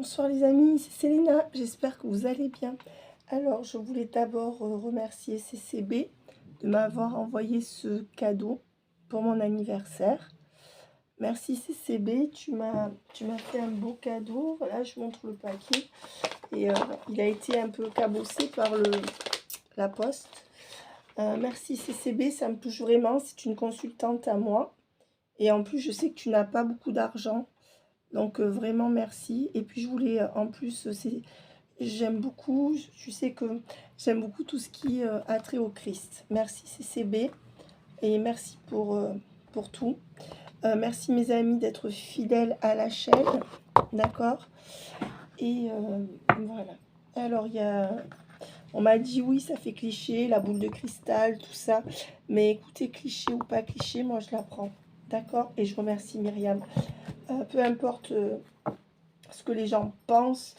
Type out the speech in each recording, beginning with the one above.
Bonsoir les amis, c'est Célina, j'espère que vous allez bien. Alors, je voulais d'abord remercier CCB de m'avoir envoyé ce cadeau pour mon anniversaire. Merci CCB, tu m'as fait un beau cadeau. Voilà, je montre le paquet. Et il a été un peu cabossé par la poste. Merci CCB, ça me touche vraiment, c'est une consultante à moi. Et en plus, je sais que tu n'as pas beaucoup d'argent. Donc vraiment merci. Et puis je voulais en plus, j'aime beaucoup, tu sais que j'aime beaucoup tout ce qui a trait au Christ. Merci CCB et merci pour tout. Merci mes amis d'être fidèles à la chaîne, d'accord. Et voilà. Alors on m'a dit oui, ça fait cliché, la boule de cristal, tout ça. Mais écoutez, cliché ou pas cliché, moi je la prends, d'accord. Et je remercie Myriam. Peu importe ce que les gens pensent,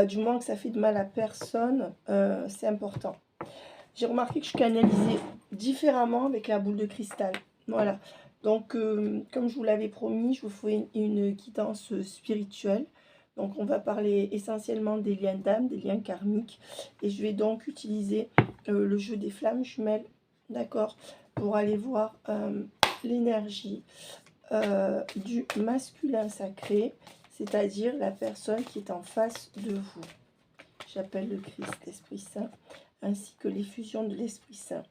du moment que ça fait de mal à personne, c'est important. J'ai remarqué que je canalisais différemment avec la boule de cristal. Voilà. Donc, comme je vous l'avais promis, je vous ferai une guidance spirituelle. Donc, on va parler essentiellement des liens d'âme, des liens karmiques. Et je vais donc utiliser le jeu des flammes jumelles, d'accord, pour aller voir l'énergie du masculin sacré, c'est-à-dire la personne qui est en face de vous. J'appelle le Christ, l'Esprit Saint, ainsi que l'effusion de l'Esprit Saint.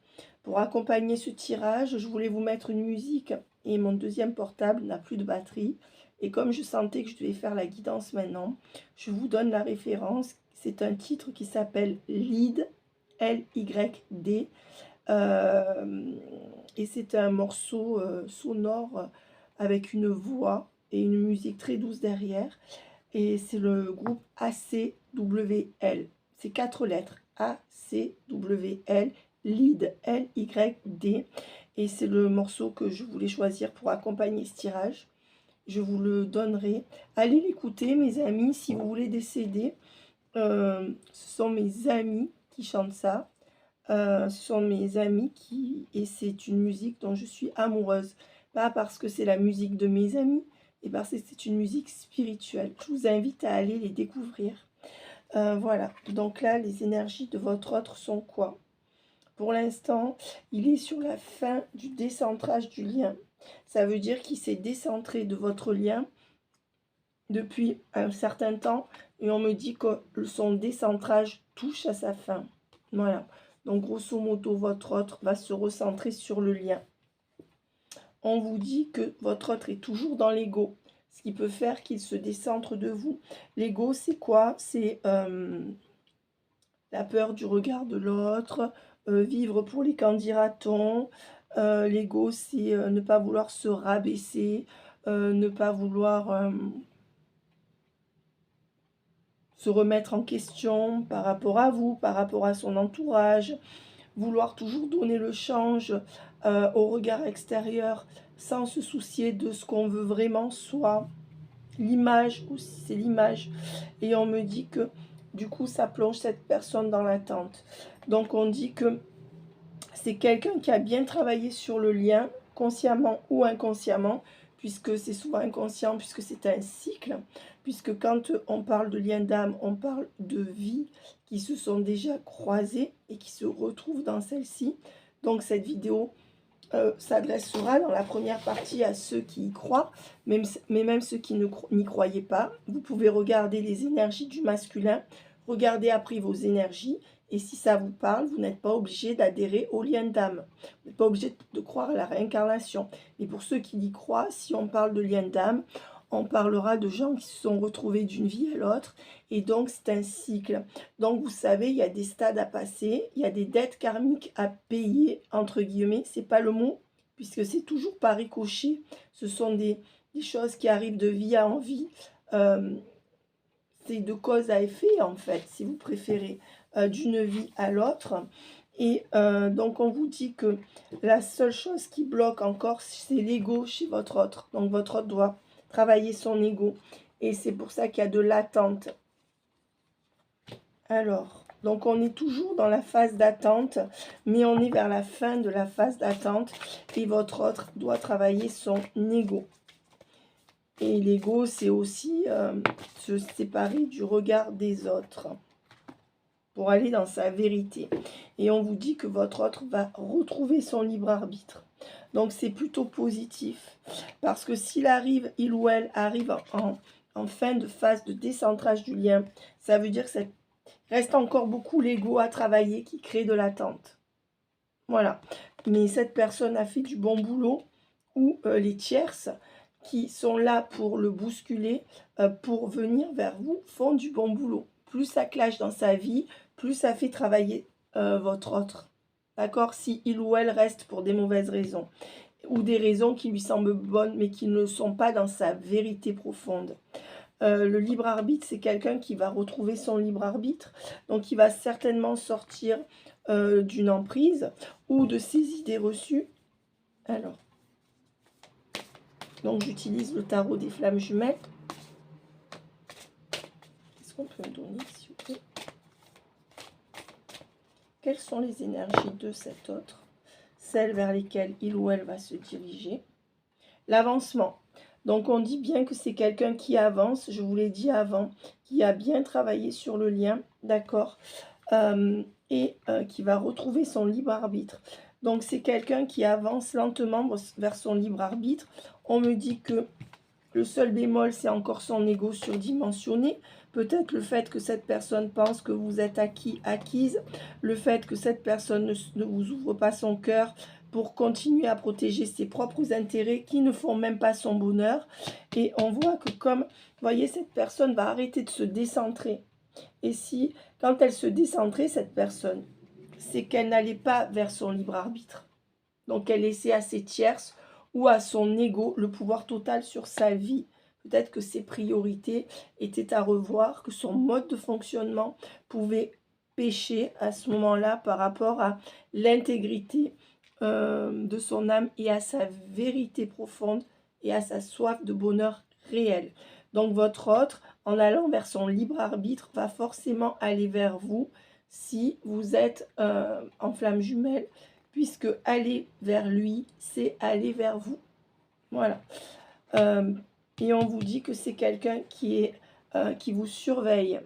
Pour accompagner ce tirage, je voulais vous mettre une musique et mon deuxième portable n'a plus de batterie. Et comme je sentais que je devais faire la guidance maintenant, je vous donne la référence. C'est un titre qui s'appelle Lyd, L-Y-D. Et c'est un morceau sonore avec une voix et une musique très douce derrière. Et c'est le groupe ACWL. C'est 4 lettres. ACWL, Lyd, L-Y-D. Et c'est le morceau que je voulais choisir pour accompagner ce tirage. Je vous le donnerai. Allez l'écouter, mes amis, si vous voulez des CD. Ce sont mes amis qui chantent ça. Ce sont mes amis et c'est une musique dont je suis amoureuse. Pas parce que c'est la musique de mes amis, mais parce que c'est une musique spirituelle. Je vous invite à aller les découvrir. Voilà, donc là, les énergies de votre autre sont quoi? Pour l'instant, il est sur la fin du décentrage du lien. Ça veut dire qu'il s'est décentré de votre lien depuis un certain temps et on me dit que son décentrage touche à sa fin. Voilà. Donc, grosso modo, votre autre va se recentrer sur le lien. On vous dit que votre autre est toujours dans l'ego, ce qui peut faire qu'il se décentre de vous. L'ego, c'est quoi? C'est la peur du regard de l'autre, vivre pour les qu'en dira-t-on. L'ego, c'est ne pas vouloir se rabaisser, ne pas vouloir se remettre en question par rapport à vous, par rapport à son entourage, vouloir toujours donner le change au regard extérieur sans se soucier de ce qu'on veut vraiment soi. L'image aussi, c'est l'image. Et on me dit que du coup, ça plonge cette personne dans l'attente. Donc on dit que c'est quelqu'un qui a bien travaillé sur le lien, consciemment ou inconsciemment, puisque c'est souvent inconscient, puisque c'est un cycle, puisque quand on parle de lien d'âme, on parle de vies qui se sont déjà croisées et qui se retrouvent dans celle-ci. Donc cette vidéo s'adressera dans la première partie à ceux qui y croient, mais même ceux qui n'y croyaient pas. Vous pouvez regarder les énergies du masculin, regarder après vos énergies, et si ça vous parle, vous n'êtes pas obligé d'adhérer au lien d'âme. Vous n'êtes pas obligé de croire à la réincarnation. Et pour ceux qui y croient, si on parle de lien d'âme, on parlera de gens qui se sont retrouvés d'une vie à l'autre. Et donc, c'est un cycle. Donc, vous savez, il y a des stades à passer. Il y a des dettes karmiques à payer, entre guillemets. C'est pas le mot, puisque c'est toujours par ricochet. Ce sont des choses qui arrivent de vie en vie. C'est de cause à effet, en fait, si vous préférez, d'une vie à l'autre. Et donc, on vous dit que la seule chose qui bloque encore, c'est l'ego chez votre autre. Donc, votre autre doit travailler son ego. Et c'est pour ça qu'il y a de l'attente. Alors, donc on est toujours dans la phase d'attente, mais on est vers la fin de la phase d'attente. Et votre autre doit travailler son ego. Et l'ego, c'est aussi se séparer du regard des autres pour aller dans sa vérité. Et on vous dit que votre autre va retrouver son libre arbitre. Donc c'est plutôt positif. Parce que il ou elle arrive en fin de phase de décentrage du lien, ça veut dire que ça reste encore beaucoup l'ego à travailler qui crée de l'attente. Voilà. Mais cette personne a fait du bon boulot, ou les tierces qui sont là pour le bousculer, pour venir vers vous, font du bon boulot. Plus ça clash dans sa vie, plus ça fait travailler votre autre. D'accord? Si il ou elle reste pour des mauvaises raisons, ou des raisons qui lui semblent bonnes, mais qui ne sont pas dans sa vérité profonde. Le libre arbitre, c'est quelqu'un qui va retrouver son libre arbitre. Donc, il va certainement sortir d'une emprise ou de ses idées reçues. Alors, donc j'utilise le tarot des flammes jumelles. Qu'est-ce qu'on peut me donner, s'il vous plaît? Quelles sont les énergies de cet autre? Celles vers lesquelles il ou elle va se diriger. L'avancement. Donc on dit bien que c'est quelqu'un qui avance, je vous l'ai dit avant, qui a bien travaillé sur le lien, d'accord, et qui va retrouver son libre arbitre. Donc c'est quelqu'un qui avance lentement vers son libre arbitre. On me dit que le seul bémol, c'est encore son ego surdimensionné. Peut-être le fait que cette personne pense que vous êtes acquise, le fait que cette personne ne vous ouvre pas son cœur pour continuer à protéger ses propres intérêts qui ne font même pas son bonheur. Et on voit que comme, vous voyez, cette personne va arrêter de se décentrer. Et si, quand elle se décentrait, cette personne, c'est qu'elle n'allait pas vers son libre arbitre. Donc elle laissait à ses tierces ou à son ego le pouvoir total sur sa vie. Peut-être que ses priorités étaient à revoir, que son mode de fonctionnement pouvait pécher à ce moment-là par rapport à l'intégrité de son âme et à sa vérité profonde et à sa soif de bonheur réel. Donc votre autre, en allant vers son libre arbitre, va forcément aller vers vous si vous êtes en flamme jumelle, puisque aller vers lui, c'est aller vers vous. Voilà. Et on vous dit que c'est quelqu'un qui vous surveille.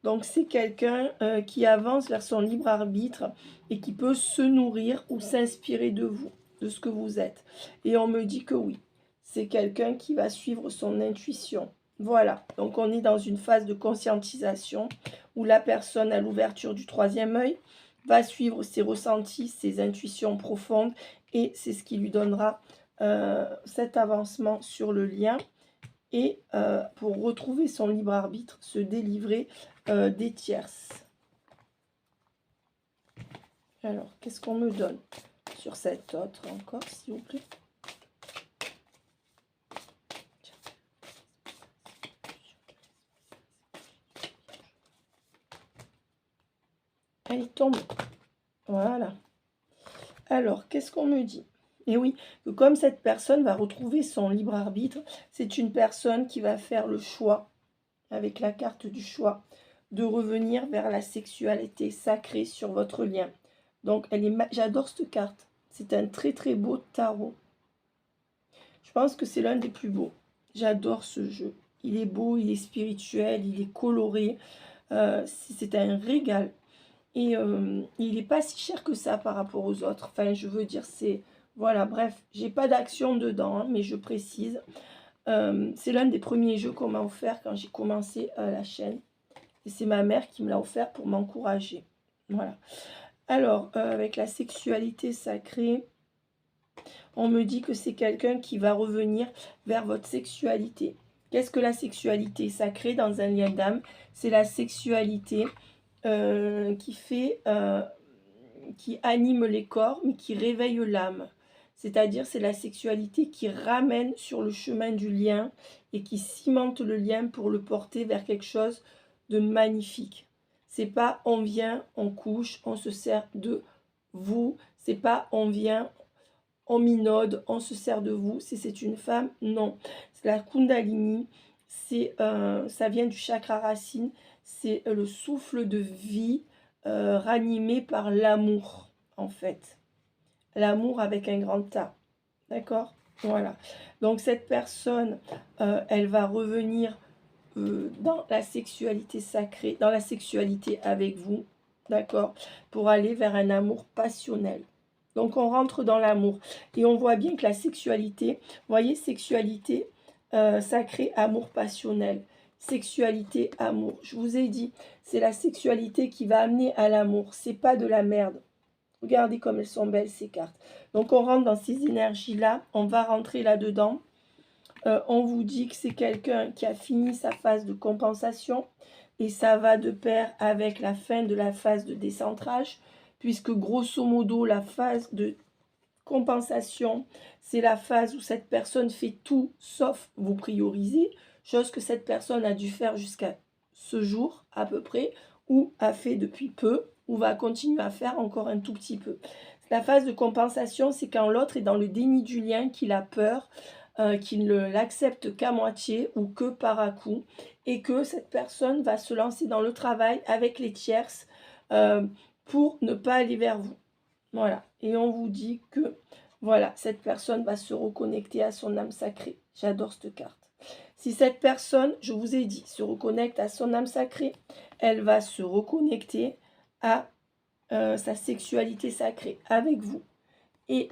Donc c'est quelqu'un qui avance vers son libre arbitre et qui peut se nourrir ou s'inspirer de vous, de ce que vous êtes. Et on me dit que oui, c'est quelqu'un qui va suivre son intuition. Voilà, donc on est dans une phase de conscientisation où la personne à l'ouverture du troisième œil va suivre ses ressentis, ses intuitions profondes, et c'est ce qui lui donnera cet avancement sur le lien. Et pour retrouver son libre arbitre, se délivrer des tierces. Alors, qu'est-ce qu'on me donne sur cette autre encore, s'il vous plaît? Elle tombe. Voilà. Alors, qu'est-ce qu'on me dit? Et oui, que comme cette personne va retrouver son libre arbitre, c'est une personne qui va faire le choix, avec la carte du choix, de revenir vers la sexualité sacrée sur votre lien. Donc, j'adore cette carte. C'est un très très beau tarot. Je pense que c'est l'un des plus beaux. J'adore ce jeu. Il est beau, il est spirituel, il est coloré. C'est un régal. Et il n'est pas si cher que ça par rapport aux autres. Enfin, je veux dire, c'est... Voilà, bref, j'ai pas d'action dedans, hein, mais je précise. C'est l'un des premiers jeux qu'on m'a offert quand j'ai commencé la chaîne. Et c'est ma mère qui me l'a offert pour m'encourager. Voilà. Alors, avec la sexualité sacrée, on me dit que c'est quelqu'un qui va revenir vers votre sexualité. Qu'est-ce que la sexualité sacrée dans un lien d'âme? C'est la sexualité qui anime les corps, mais qui réveille l'âme. C'est-à-dire, c'est la sexualité qui ramène sur le chemin du lien et qui cimente le lien pour le porter vers quelque chose de magnifique. C'est pas on vient, on couche, on se sert de vous. C'est pas on vient, on minaude, on se sert de vous. Si c'est une femme, non. C'est la Kundalini, ça vient du chakra racine. C'est le souffle de vie ranimé par l'amour, en fait. L'amour avec un grand A. D'accord? Voilà. Donc cette personne, elle va revenir dans la sexualité sacrée, dans la sexualité avec vous, d'accord, pour aller vers un amour passionnel. Donc on rentre dans l'amour et on voit bien que la sexualité, vous voyez, sexualité sacrée, amour passionnel, sexualité, amour. Je vous ai dit, c'est la sexualité qui va amener à l'amour, c'est pas de la merde. Regardez comme elles sont belles ces cartes. Donc on rentre dans ces énergies-là, on va rentrer là-dedans. On vous dit que c'est quelqu'un qui a fini sa phase de compensation et ça va de pair avec la fin de la phase de décentrage, puisque grosso modo la phase de compensation, c'est la phase où cette personne fait tout sauf vous prioriser, chose que cette personne a dû faire jusqu'à ce jour à peu près, ou a fait depuis peu, ou va continuer à faire encore un tout petit peu. La phase de compensation, c'est quand l'autre est dans le déni du lien, qu'il a peur, qu'il ne l'accepte qu'à moitié ou que par à coup, et que cette personne va se lancer dans le travail avec les tierces pour ne pas aller vers vous. Voilà, et on vous dit que voilà, cette personne va se reconnecter à son âme sacrée. J'adore cette carte. Si cette personne, je vous ai dit, se reconnecte à son âme sacrée, elle va se reconnecter à sa sexualité sacrée avec vous. Et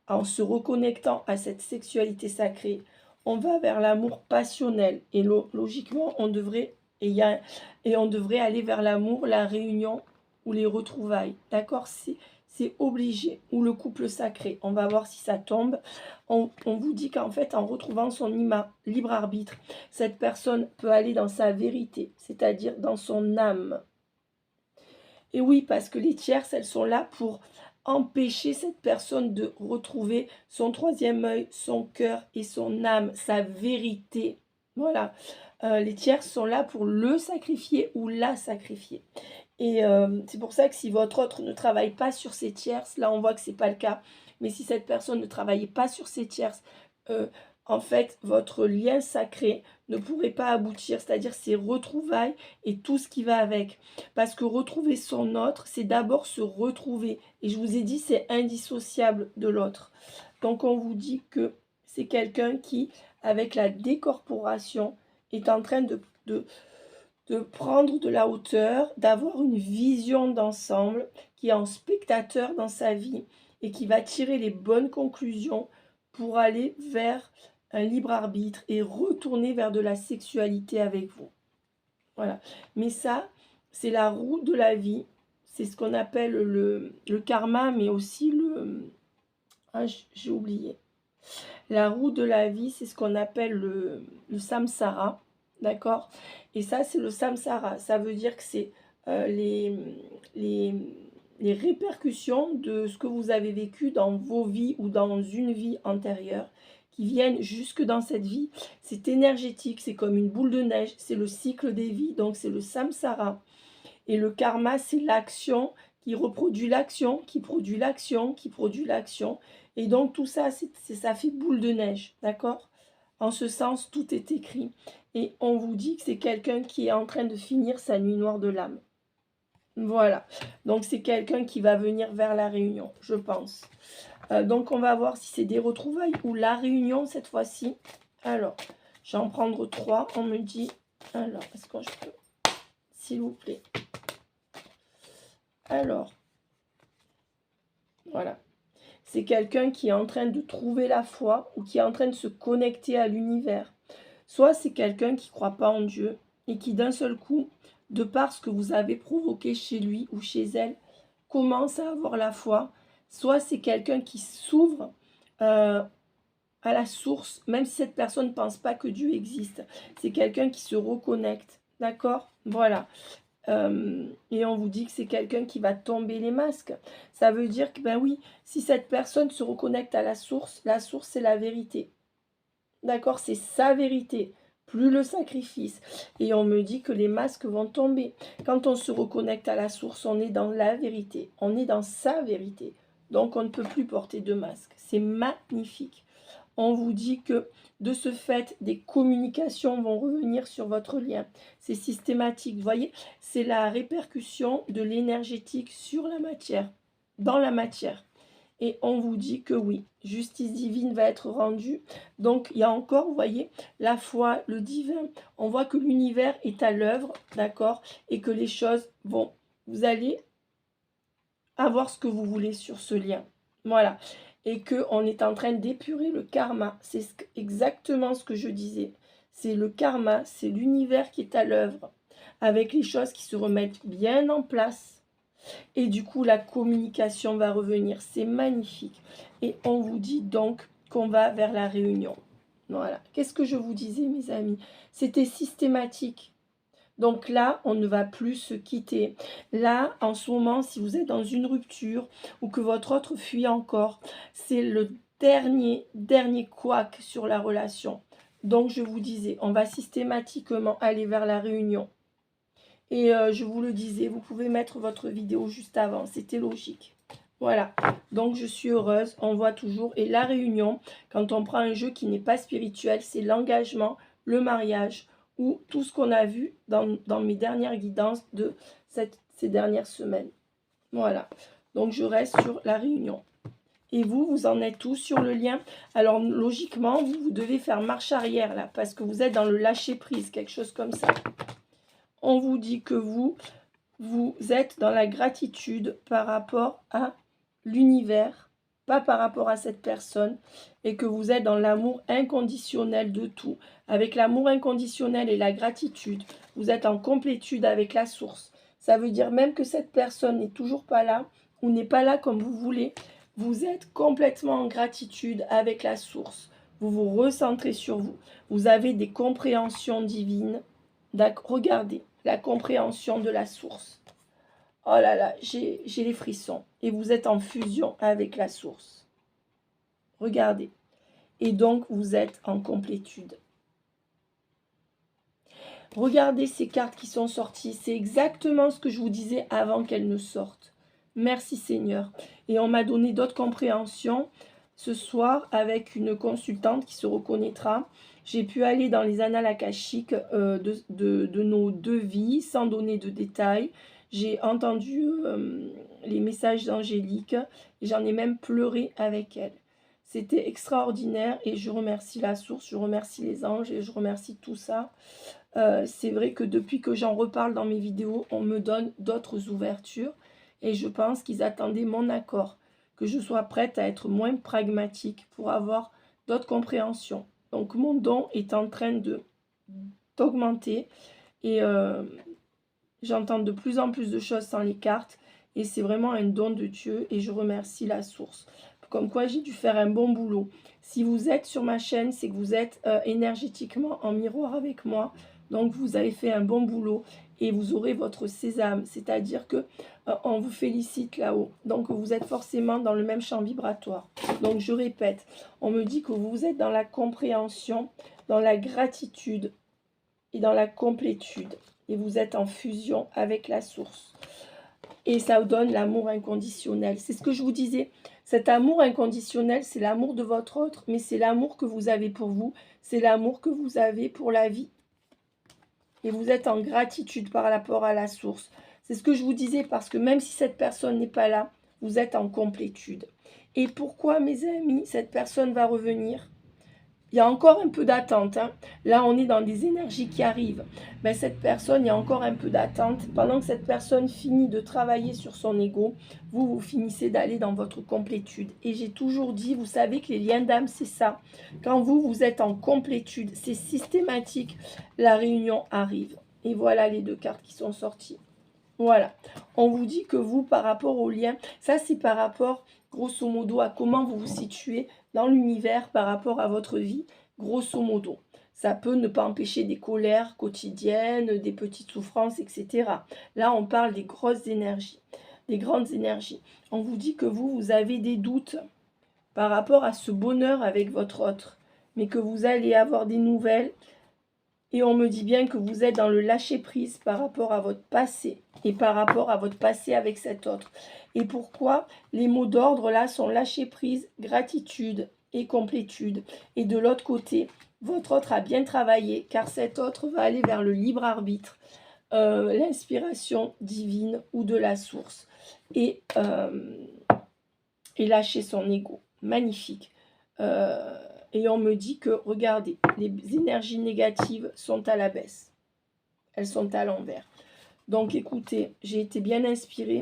en se reconnectant à cette sexualité sacrée, on va vers l'amour passionnel. Et logiquement, on devrait, et on devrait aller vers l'amour, la réunion ou les retrouvailles. D'accord? C'est obligé. Ou le couple sacré. On va voir si ça tombe. On vous dit qu'en fait, en retrouvant son libre arbitre, cette personne peut aller dans sa vérité, c'est-à-dire dans son âme. Et oui, parce que les tierces, elles sont là pour empêcher cette personne de retrouver son troisième œil, son cœur et son âme, sa vérité. Voilà. Les tierces sont là pour le sacrifier ou la sacrifier. Et c'est pour ça que si votre autre ne travaille pas sur ses tierces, là on voit que ce n'est pas le cas, mais si cette personne ne travaillait pas sur ses tierces, en fait, votre lien sacré ne pourrait pas aboutir, c'est-à-dire ses retrouvailles et tout ce qui va avec. Parce que retrouver son autre, c'est d'abord se retrouver. Et je vous ai dit, c'est indissociable de l'autre. Donc on vous dit que c'est quelqu'un qui, avec la décorporation, est en train de prendre de la hauteur, d'avoir une vision d'ensemble, qui est en spectateur dans sa vie et qui va tirer les bonnes conclusions pour aller vers un libre arbitre et retourner vers de la sexualité avec vous. Voilà. Mais ça, c'est la roue de la vie. C'est ce qu'on appelle le karma, mais aussi le... Ah, j'ai oublié. La roue de la vie, c'est ce qu'on appelle le samsara. D'accord? Et ça, c'est le samsara. Ça veut dire que c'est les répercussions de ce que vous avez vécu dans vos vies ou dans une vie antérieure qui viennent jusque dans cette vie. C'est énergétique, c'est comme une boule de neige, c'est le cycle des vies, donc c'est le samsara. Et le karma, c'est l'action qui reproduit l'action, qui produit l'action, qui produit l'action. Et donc tout ça, ça fait boule de neige, d'accord? En ce sens, tout est écrit. Et on vous dit que c'est quelqu'un qui est en train de finir sa nuit noire de l'âme. Voilà. Donc c'est quelqu'un qui va venir vers la réunion, je pense. Donc on va voir si c'est des retrouvailles ou la réunion cette fois-ci. Alors, je vais en prendre 3. On me dit... Alors, est-ce que je peux... S'il vous plaît. Alors, voilà. C'est quelqu'un qui est en train de trouver la foi ou qui est en train de se connecter à l'univers. Soit c'est quelqu'un qui ne croit pas en Dieu et qui d'un seul coup, de par ce que vous avez provoqué chez lui ou chez elle, commence à avoir la foi. Soit c'est quelqu'un qui s'ouvre à la source, même si cette personne ne pense pas que Dieu existe. C'est quelqu'un qui se reconnecte. D'accord? Voilà. Et on vous dit que c'est quelqu'un qui va tomber les masques. Ça veut dire que, ben oui, si cette personne se reconnecte à la source c'est la vérité. D'accord? C'est sa vérité, plus le sacrifice. Et on me dit que les masques vont tomber. Quand on se reconnecte à la source, on est dans la vérité. On est dans sa vérité. Donc on ne peut plus porter de masque. C'est magnifique. On vous dit que de ce fait, des communications vont revenir sur votre lien. C'est systématique. Vous voyez, c'est la répercussion de l'énergétique sur la matière, dans la matière. Et on vous dit que oui, justice divine va être rendue. Donc, il y a encore, vous voyez, la foi, le divin. On voit que l'univers est à l'œuvre, d'accord? Et que les choses vont... Vous allez avoir ce que vous voulez sur ce lien. Voilà. Et qu'on est en train d'épurer le karma. C'est exactement ce que je disais. C'est le karma, c'est l'univers qui est à l'œuvre. Avec les choses qui se remettent bien en place. Et du coup, la communication va revenir. C'est magnifique. Et on vous dit donc qu'on va vers la réunion. Voilà. Qu'est-ce que je vous disais, mes amis? C'était systématique. Donc là, on ne va plus se quitter. Là, en ce moment, si vous êtes dans une rupture ou que votre autre fuit encore, c'est le dernier couac sur la relation. Donc, je vous disais, on va systématiquement aller vers la réunion. Et je vous le disais, vous pouvez mettre votre vidéo juste avant. C'était logique. Voilà. Donc, je suis heureuse. On voit toujours. Et la réunion, quand on prend un jeu qui n'est pas spirituel, c'est l'engagement, le mariage ou tout ce qu'on a vu dans mes dernières guidances de ces dernières semaines. Voilà. Donc, je reste sur la réunion. Et vous, vous en êtes tous sur le lien. Alors, logiquement, vous devez faire marche arrière, là, parce que vous êtes dans le lâcher-prise, quelque chose comme ça. On vous dit que vous êtes dans la gratitude par rapport à l'univers, pas par rapport à cette personne, et que vous êtes dans l'amour inconditionnel de tout. Avec l'amour inconditionnel et la gratitude, vous êtes en complétude avec la source. Ça veut dire même que cette personne n'est toujours pas là, ou n'est pas là comme vous voulez, vous êtes complètement en gratitude avec la source. Vous vous recentrez sur vous. Vous avez des compréhensions divines. Regardez la compréhension de la source. Oh là là, j'ai les frissons. Et vous êtes en fusion avec la source. Regardez. Et donc, vous êtes en complétude. Regardez ces cartes qui sont sorties. C'est exactement ce que je vous disais avant qu'elles ne sortent. Merci Seigneur. Et on m'a donné d'autres compréhensions ce soir avec une consultante qui se reconnaîtra. J'ai pu aller dans les annales akashiques de nos deux vies sans donner de détails. J'ai entendu les messages angéliques et j'en ai même pleuré avec elle. C'était extraordinaire et je remercie la source, je remercie les anges et je remercie tout ça. C'est vrai que depuis que j'en reparle dans mes vidéos, on me donne d'autres ouvertures et je pense qu'ils attendaient mon accord, que je sois prête à être moins pragmatique pour avoir d'autres compréhensions. Donc mon don est en train d'augmenter et j'entends de plus en plus de choses sans les cartes et c'est vraiment un don de Dieu et je remercie la source. Comme quoi j'ai dû faire un bon boulot. Si vous êtes sur ma chaîne, c'est que vous êtes énergétiquement en miroir avec moi. Donc vous avez fait un bon boulot et vous aurez votre sésame. C'est-à-dire que on vous félicite là-haut. Donc vous êtes forcément dans le même champ vibratoire. Donc je répète, on me dit que vous êtes dans la compréhension, dans la gratitude et dans la complétude. Et vous êtes en fusion avec la source. Et ça vous donne l'amour inconditionnel. C'est ce que je vous disais. Cet amour inconditionnel, c'est l'amour de votre autre, mais c'est l'amour que vous avez pour vous. C'est l'amour que vous avez pour la vie. Et vous êtes en gratitude par rapport à la source. C'est ce que je vous disais, parce que même si cette personne n'est pas là, vous êtes en complétude. Et pourquoi, mes amis, cette personne va revenir ? Il y a encore un peu d'attente. Hein. Là, on est dans des énergies qui arrivent. Mais cette personne, il y a encore un peu d'attente. Pendant que cette personne finit de travailler sur son ego, vous finissez d'aller dans votre complétude. Et j'ai toujours dit, vous savez que les liens d'âme, c'est ça. Quand vous êtes en complétude, c'est systématique. La réunion arrive. Et voilà les deux cartes qui sont sorties. Voilà. On vous dit que vous, par rapport aux liens, ça c'est par rapport, grosso modo, à comment vous vous situez dans l'univers par rapport à votre vie, grosso modo. Ça peut ne pas empêcher des colères quotidiennes, des petites souffrances, etc. Là, on parle des grosses énergies, des grandes énergies. On vous dit que vous avez des doutes par rapport à ce bonheur avec votre autre, mais que vous allez avoir des nouvelles. Et on me dit bien que vous êtes dans le lâcher-prise par rapport à votre passé et par rapport à votre passé avec cet autre. Et pourquoi les mots d'ordre là sont lâcher-prise, gratitude et complétude. Et de l'autre côté, votre autre a bien travaillé car cet autre va aller vers le libre arbitre, l'inspiration divine ou de la source. Et et lâcher son ego. Magnifique. Et on me dit que, regardez, les énergies négatives sont à la baisse. Elles sont à l'envers. Donc, écoutez, j'ai été bien inspirée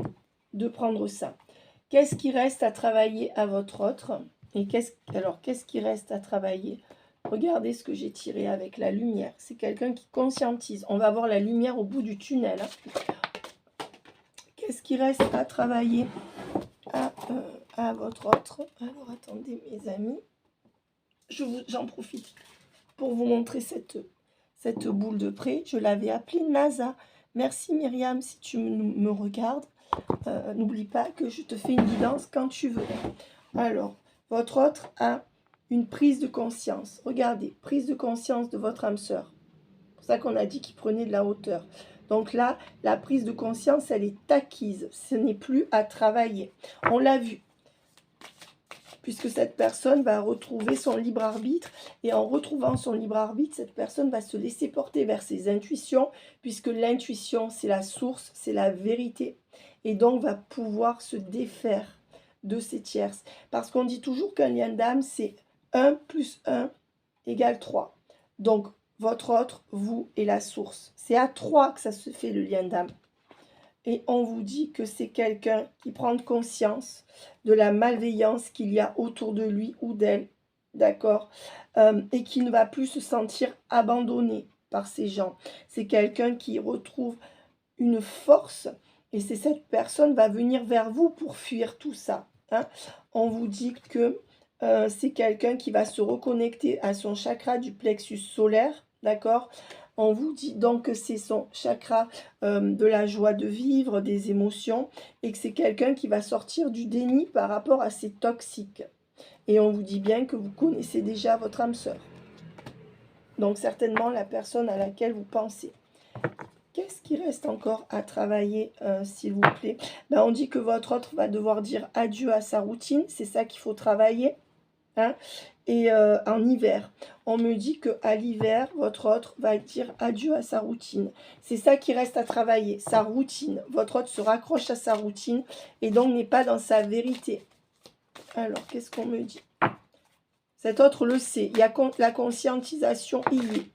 de prendre ça. Qu'est-ce qui reste à travailler à votre autre? Et qu'est-ce qui reste à travailler? Regardez ce que j'ai tiré avec la lumière. C'est quelqu'un qui conscientise. On va voir la lumière au bout du tunnel. Qu'est-ce qui reste à travailler à votre autre? Alors, attendez, mes amis. J'en profite pour vous montrer cette boule de près. Je l'avais appelée NASA. Merci Myriam, si tu me regardes. N'oublie pas que je te fais une guidance quand tu veux. Alors, votre autre a une prise de conscience. Regardez, prise de conscience de votre âme sœur. C'est pour ça qu'on a dit qu'il prenait de la hauteur. Donc là, la prise de conscience, elle est acquise. Ce n'est plus à travailler. On l'a vu. Puisque cette personne va retrouver son libre arbitre. Et en retrouvant son libre arbitre, cette personne va se laisser porter vers ses intuitions, puisque l'intuition, c'est la source, c'est la vérité. Et donc, va pouvoir se défaire de ses tierces. Parce qu'on dit toujours qu'un lien d'âme, c'est 1 plus 1 égale 3. Donc, votre autre, vous et la source. C'est à 3 que ça se fait le lien d'âme. Et on vous dit que c'est quelqu'un qui prend conscience de la malveillance qu'il y a autour de lui ou d'elle, d'accord, et qui ne va plus se sentir abandonné par ces gens. C'est quelqu'un qui retrouve une force, et c'est cette personne va venir vers vous pour fuir tout ça. Hein. On vous dit que c'est quelqu'un qui va se reconnecter à son chakra du plexus solaire, d'accord. On vous dit donc que c'est son chakra de la joie de vivre, des émotions, et que c'est quelqu'un qui va sortir du déni par rapport à ses toxiques. Et on vous dit bien que vous connaissez déjà votre âme sœur. Donc certainement la personne à laquelle vous pensez. Qu'est-ce qui reste encore à travailler, s'il vous plaît? On dit que votre autre va devoir dire adieu à sa routine. C'est ça qu'il faut travailler. Hein. Et en hiver, on me dit qu'à l'hiver, votre autre va dire adieu à sa routine. C'est ça qui reste à travailler, sa routine. Votre autre se raccroche à sa routine et donc n'est pas dans sa vérité. Alors, qu'est-ce qu'on me dit? Cet autre le sait, il y a la conscientisation, il y est.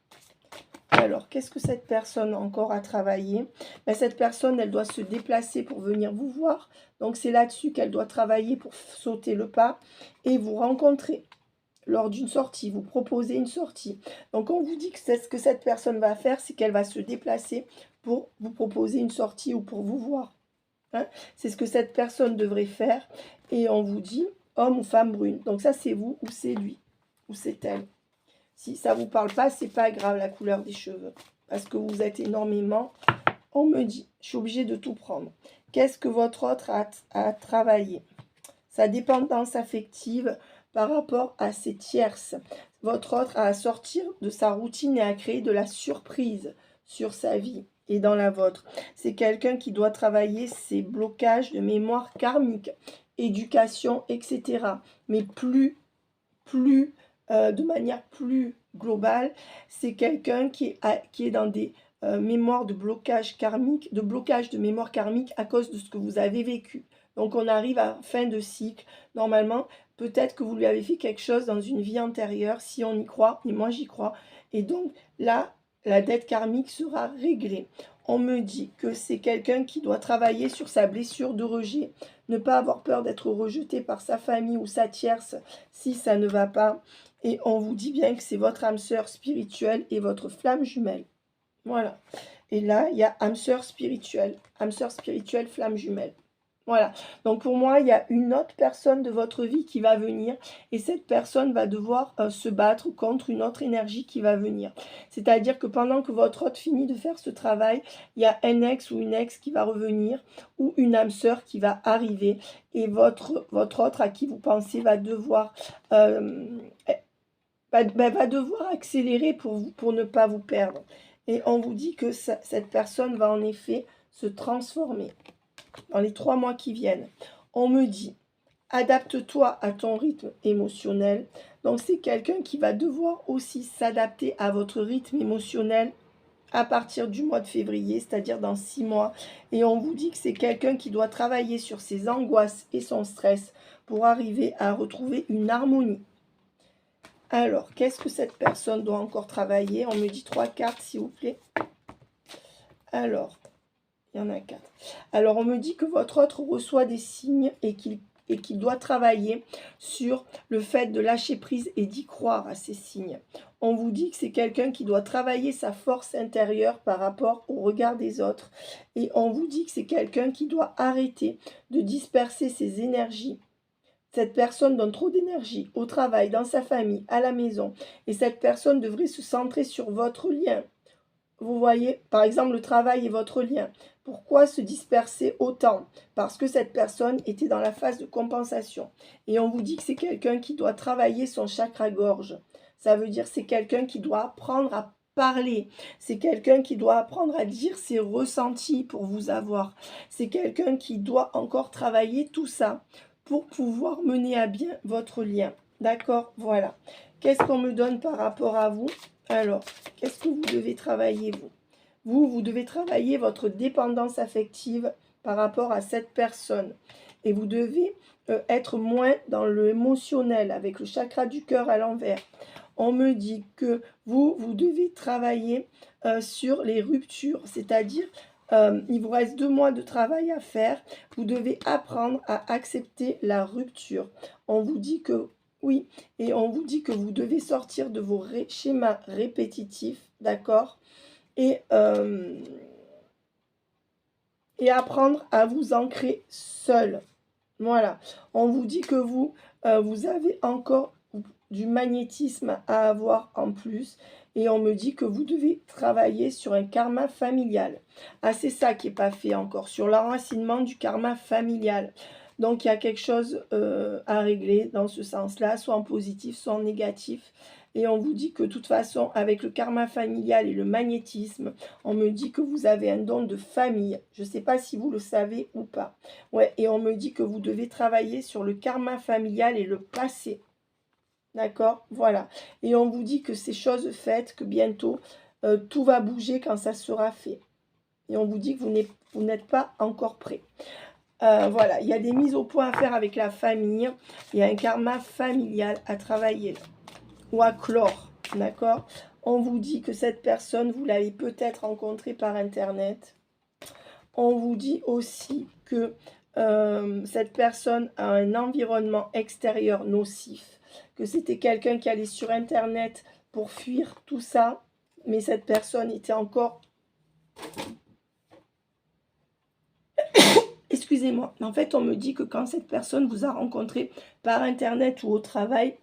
Alors, qu'est-ce que cette personne a encore à travailler? Cette personne, elle doit se déplacer pour venir vous voir. Donc, c'est là-dessus qu'elle doit travailler pour sauter le pas et vous rencontrer lors d'une sortie, vous proposez une sortie. Donc, on vous dit que c'est ce que cette personne va faire, c'est qu'elle va se déplacer pour vous proposer une sortie ou pour vous voir. Hein. C'est ce que cette personne devrait faire. Et on vous dit homme ou femme brune. Donc, ça, c'est vous ou c'est lui ou c'est elle. Si ça ne vous parle pas, c'est pas grave la couleur des cheveux. Parce que vous êtes énormément. On me dit, je suis obligée de tout prendre. Qu'est-ce que votre autre a à travailler? Sa dépendance affective par rapport à ses tierces. Votre autre a à sortir de sa routine et à créer de la surprise sur sa vie et dans la vôtre. C'est quelqu'un qui doit travailler ses blocages de mémoire karmique, éducation, etc. Mais de manière plus globale, c'est quelqu'un qui est dans des mémoires de blocage karmique, de blocage de mémoire karmique à cause de ce que vous avez vécu. Donc, on arrive à fin de cycle. Normalement, peut-être que vous lui avez fait quelque chose dans une vie antérieure, si on y croit, et moi j'y crois. Et donc, là, la dette karmique sera réglée. On me dit que c'est quelqu'un qui doit travailler sur sa blessure de rejet. Ne pas avoir peur d'être rejeté par sa famille ou sa tierce si ça ne va pas. Et on vous dit bien que c'est votre âme sœur spirituelle et votre flamme jumelle. Voilà. Et là, il y a âme sœur spirituelle, flamme jumelle. Voilà. Donc pour moi, il y a une autre personne de votre vie qui va venir et cette personne va devoir se battre contre une autre énergie qui va venir. C'est-à-dire que pendant que votre autre finit de faire ce travail, il y a un ex ou une ex qui va revenir ou une âme sœur qui va arriver et votre autre à qui vous pensez va devoir accélérer pour ne pas vous perdre. Et on vous dit que cette personne va en effet se transformer dans les 3 mois qui viennent. On me dit, adapte-toi à ton rythme émotionnel. Donc, c'est quelqu'un qui va devoir aussi s'adapter à votre rythme émotionnel à partir du mois de février, c'est-à-dire dans 6 mois. Et on vous dit que c'est quelqu'un qui doit travailler sur ses angoisses et son stress pour arriver à retrouver une harmonie. Alors, qu'est-ce que cette personne doit encore travailler? On me dit 3 cartes, s'il vous plaît. Alors, il y en a 4. Alors, on me dit que votre autre reçoit des signes et qu'il doit travailler sur le fait de lâcher prise et d'y croire à ces signes. On vous dit que c'est quelqu'un qui doit travailler sa force intérieure par rapport au regard des autres. Et on vous dit que c'est quelqu'un qui doit arrêter de disperser ses énergies. Cette personne donne trop d'énergie au travail, dans sa famille, à la maison. Et cette personne devrait se centrer sur votre lien. Vous voyez, par exemple, le travail est votre lien. Pourquoi se disperser autant? Parce que cette personne était dans la phase de compensation. Et on vous dit que c'est quelqu'un qui doit travailler son chakra-gorge. Ça veut dire que c'est quelqu'un qui doit apprendre à parler. C'est quelqu'un qui doit apprendre à dire ses ressentis pour vous avoir. C'est quelqu'un qui doit encore travailler tout ça pour pouvoir mener à bien votre lien. D'accord? Voilà. Qu'est-ce qu'on me donne par rapport à vous? Alors, qu'est-ce que vous devez travailler, vous? Vous devez travailler votre dépendance affective par rapport à cette personne. Et vous devez être moins dans le émotionnel, avec le chakra du cœur à l'envers. On me dit que vous devez travailler sur les ruptures, c'est-à-dire il vous reste 2 mois de travail à faire. Vous devez apprendre à accepter la rupture. On vous dit que oui, et on vous dit que vous devez sortir de vos schémas répétitifs, d'accord, et apprendre à vous ancrer seul. Voilà. On vous dit que vous avez encore du magnétisme à avoir en plus. Et on me dit que vous devez travailler sur un karma familial. Ah, c'est ça qui n'est pas fait encore, sur l'enracinement du karma familial. Donc, il y a quelque chose à régler dans ce sens-là, soit en positif, soit en négatif. Et on vous dit que de toute façon, avec le karma familial et le magnétisme, on me dit que vous avez un don de famille. Je ne sais pas si vous le savez ou pas. Ouais, et on me dit que vous devez travailler sur le karma familial et le passé. D'accord? Voilà. Et on vous dit que c'est chose faite, que bientôt, tout va bouger quand ça sera fait. Et on vous dit que vous n'êtes pas encore prêt. Voilà, il y a des mises au point à faire avec la famille. Il y a un karma familial à travailler là, ou à clore. D'accord? On vous dit que cette personne, vous l'avez peut-être rencontrée par Internet. On vous dit aussi que cette personne a un environnement extérieur nocif, que c'était quelqu'un qui allait sur Internet pour fuir tout ça, mais cette personne était encore... Excusez-moi, en fait, on me dit que quand cette personne vous a rencontré par Internet ou au travail,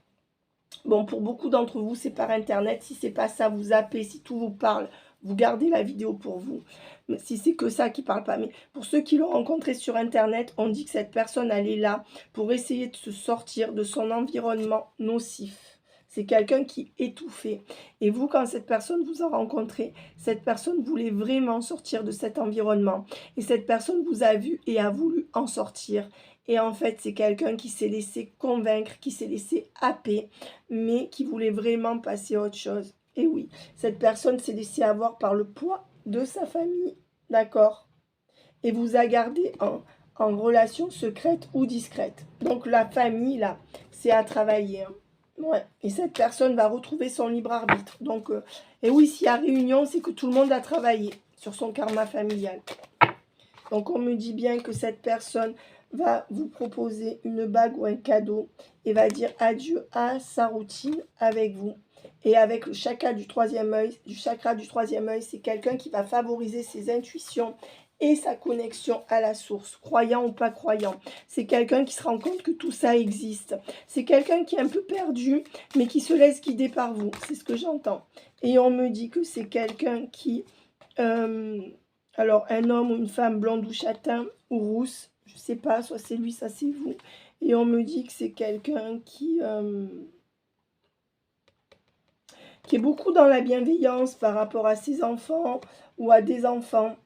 bon, pour beaucoup d'entre vous, c'est par Internet. Si c'est pas ça, vous zappez. Si tout vous parle, vous gardez la vidéo pour vous. Mais si c'est que ça qui parle pas. Mais pour ceux qui l'ont rencontré sur Internet, on dit que cette personne, elle est là pour essayer de se sortir de son environnement nocif. C'est quelqu'un qui est étouffé. Et vous, quand cette personne vous a rencontré, cette personne voulait vraiment sortir de cet environnement. Et cette personne vous a vu et a voulu en sortir. Et en fait, c'est quelqu'un qui s'est laissé convaincre, qui s'est laissé happer, mais qui voulait vraiment passer à autre chose. Et oui, cette personne s'est laissée avoir par le poids de sa famille, d'accord? Et vous a gardé en relation secrète ou discrète. Donc la famille, là, c'est à travailler. Hein. Ouais. Et cette personne va retrouver son libre arbitre. Donc, et oui, s'il y a réunion, c'est que tout le monde a travaillé sur son karma familial. Donc on me dit bien que cette personne va vous proposer une bague ou un cadeau et va dire adieu à sa routine avec vous. Et avec le chakra du troisième œil, c'est quelqu'un qui va favoriser ses intuitions et sa connexion à la source, croyant ou pas croyant. C'est quelqu'un qui se rend compte que tout ça existe. C'est quelqu'un qui est un peu perdu, mais qui se laisse guider par vous. C'est ce que j'entends. Et on me dit que c'est quelqu'un qui... alors, un homme ou une femme blonde ou châtain ou rousse, je ne sais pas, soit c'est lui, soit c'est vous. Et on me dit que c'est quelqu'un qui est beaucoup dans la bienveillance par rapport à ses enfants ou à des enfants.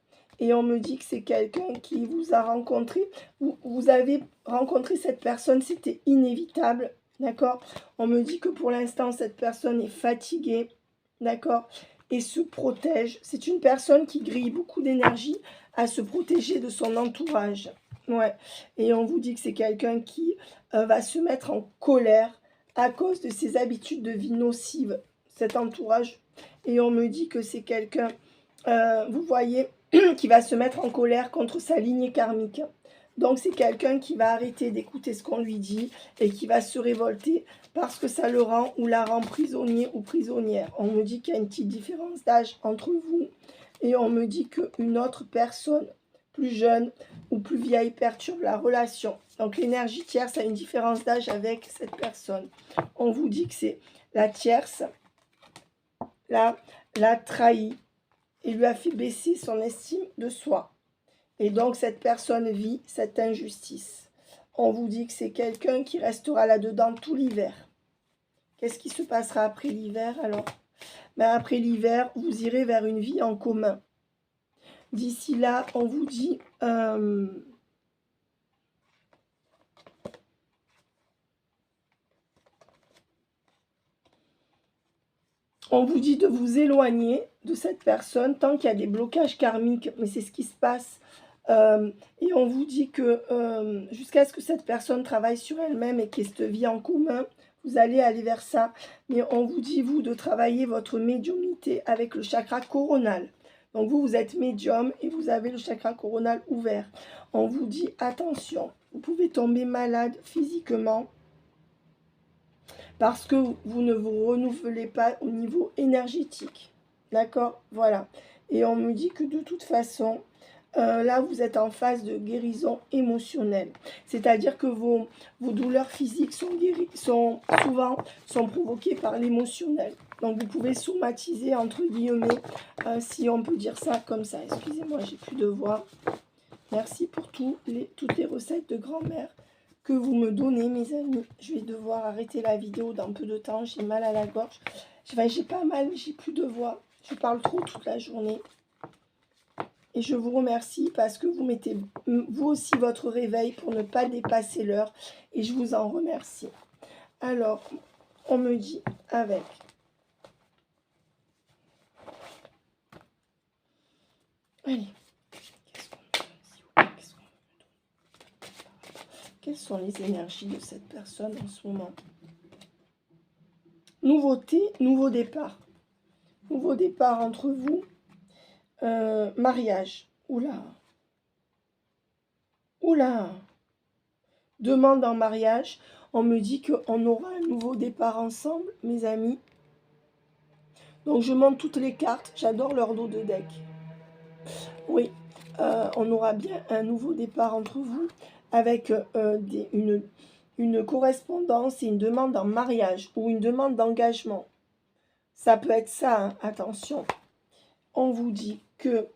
Et on me dit que c'est quelqu'un qui vous a rencontré. Vous avez rencontré cette personne, c'était inévitable, d'accord? On me dit que pour l'instant, cette personne est fatiguée, d'accord? et se protège. C'est une personne qui grille beaucoup d'énergie à se protéger de son entourage. Ouais. Et on vous dit que c'est quelqu'un qui va se mettre en colère à cause de ses habitudes de vie nocives, cet entourage. Et on me dit que c'est quelqu'un, vous voyez, qui va se mettre en colère contre sa lignée karmique. Donc c'est quelqu'un qui va arrêter d'écouter ce qu'on lui dit et qui va se révolter parce que ça le rend ou la rend prisonnier ou prisonnière. On me dit qu'il y a une petite différence d'âge entre vous et on me dit qu'une autre personne plus jeune ou plus vieille perturbe la relation. Donc l'énergie tierce a une différence d'âge avec cette personne. On vous dit que c'est la tierce, l'a trahi et lui a fait baisser son estime de soi. Et donc, cette personne vit cette injustice. On vous dit que c'est quelqu'un qui restera là-dedans tout l'hiver. Qu'est-ce qui se passera après l'hiver alors? Ben, après l'hiver, vous irez vers une vie en commun. D'ici là, on vous dit... on vous dit de vous éloigner de cette personne tant qu'il y a des blocages karmiques. Mais c'est ce qui se passe. Et on vous dit que jusqu'à ce que cette personne travaille sur elle-même et qu'elle se vit en commun, vous allez aller vers ça. Mais on vous dit, vous, de travailler votre médiumnité avec le chakra coronal. Donc vous, vous êtes médium et vous avez le chakra coronal ouvert. On vous dit, attention, vous pouvez tomber malade physiquement parce que vous ne vous renouvelez pas au niveau énergétique. D'accord? Voilà. Et on me dit que de toute façon... là, vous êtes en phase de guérison émotionnelle. C'est-à-dire que vos douleurs physiques sont souvent provoquées par l'émotionnel. Donc, vous pouvez somatiser, entre guillemets, si on peut dire ça comme ça. Excusez-moi, j'ai plus de voix. Merci pour toutes les recettes de grand-mère que vous me donnez, mes amis. Je vais devoir arrêter la vidéo dans peu de temps. J'ai mal à la gorge. J'ai pas mal, mais j'ai plus de voix. Je parle trop toute la journée. Et je vous remercie parce que vous mettez vous aussi votre réveil pour ne pas dépasser l'heure. Et je vous en remercie. Alors, on me dit avec... Allez. Quelles sont les énergies de cette personne en ce moment? Nouveauté, nouveau départ. Nouveau départ entre vous. Mariage. Oula. Oula. Demande en mariage. On me dit qu'on aura un nouveau départ ensemble, mes amis. Donc, je monte toutes les cartes. J'adore leur dos de deck. Oui, on aura bien un nouveau départ entre vous avec une correspondance et une demande en mariage ou une demande d'engagement. Ça peut être ça, hein, attention. On vous dit que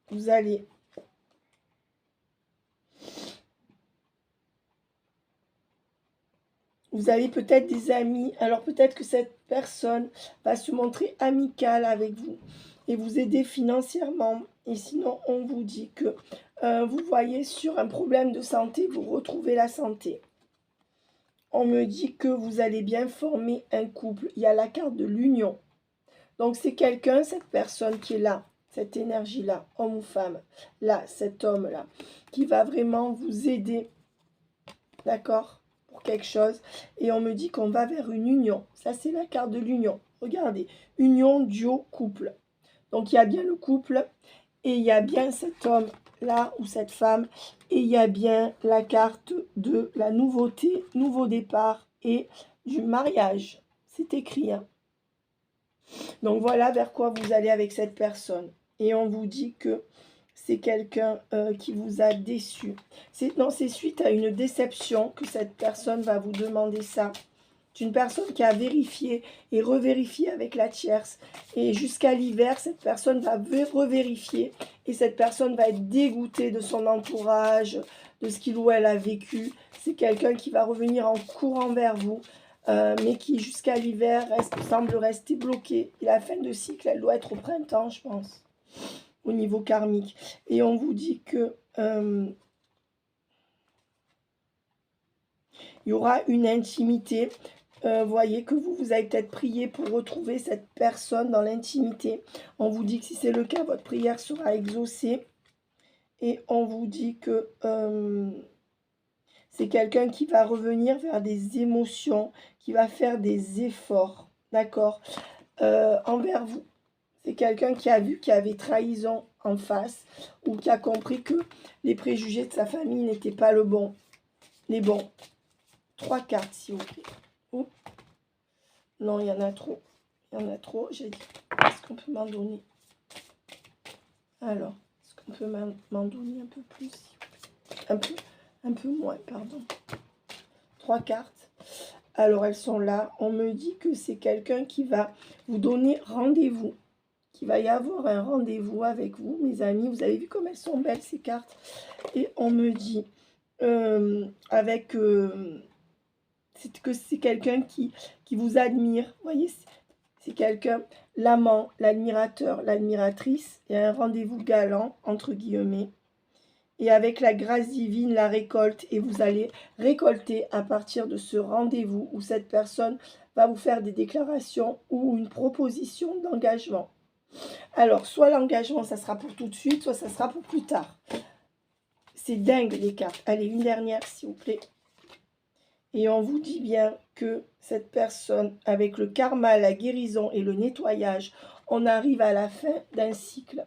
vous allez... Vous avez peut-être des amis, alors peut-être que cette personne va se montrer amicale avec vous et vous aider financièrement. Et sinon, on vous dit que vous voyez sur un problème de santé, vous retrouvez la santé. On me dit que vous allez bien former un couple. Il y a la carte de l'union. Donc c'est quelqu'un, cette personne qui est là, cette énergie-là, homme ou femme, là, cet homme-là, qui va vraiment vous aider, d'accord, pour quelque chose. Et on me dit qu'on va vers une union. Ça, c'est la carte de l'union. Regardez, union, duo, couple. Donc il y a bien le couple et il y a bien cet homme-là ou cette femme. Et il y a bien la carte de la nouveauté, nouveau départ et du mariage. C'est écrit, hein. Donc voilà vers quoi vous allez avec cette personne. Et on vous dit que c'est quelqu'un qui vous a déçu. Non, c'est suite à une déception que cette personne va vous demander ça. C'est une personne qui a vérifié et revérifié avec la tierce. Et jusqu'à l'hiver, cette personne va revérifier. Et cette personne va être dégoûtée de son entourage, de ce qu'il ou elle a vécu. C'est quelqu'un qui va revenir en courant vers vous. Mais qui jusqu'à l'hiver semble rester bloqué. Et la fin de cycle, elle doit être au printemps, je pense, au niveau karmique. Et on vous dit que il y aura une intimité voyez que vous avez peut-être prié pour retrouver cette personne dans l'intimité. On vous dit que si c'est le cas, votre prière sera exaucée. Et on vous dit que c'est quelqu'un qui va revenir vers des émotions, qui va faire des efforts, d'accord, envers vous. C'est quelqu'un qui a vu qu'il y avait trahison en face ou qui a compris que les préjugés de sa famille n'étaient pas les bons. 3 cartes, s'il vous plaît. Oh. Non, il y en a trop. Il y en a trop. J'ai dit, est-ce qu'on peut m'en donner? Alors, est-ce qu'on peut m'en donner un peu plus? Un peu moins, pardon. 3 cartes. Alors, elles sont là. On me dit que c'est quelqu'un qui va vous donner rendez-vous. Qu'il va y avoir un rendez-vous avec vous, mes amis. Vous avez vu comme elles sont belles, ces cartes. Et on me dit que c'est quelqu'un qui vous admire. Vous voyez, c'est quelqu'un, l'amant, l'admirateur, l'admiratrice. Il y a un rendez-vous galant, entre guillemets. Et avec la grâce divine, la récolte. Et vous allez récolter à partir de ce rendez-vous où cette personne va vous faire des déclarations ou une proposition d'engagement. Alors, soit l'engagement, ça sera pour tout de suite, soit ça sera pour plus tard. C'est dingue, les cartes. Allez, une dernière, s'il vous plaît. Et on vous dit bien que cette personne, avec le karma, la guérison et le nettoyage, on arrive à la fin d'un cycle.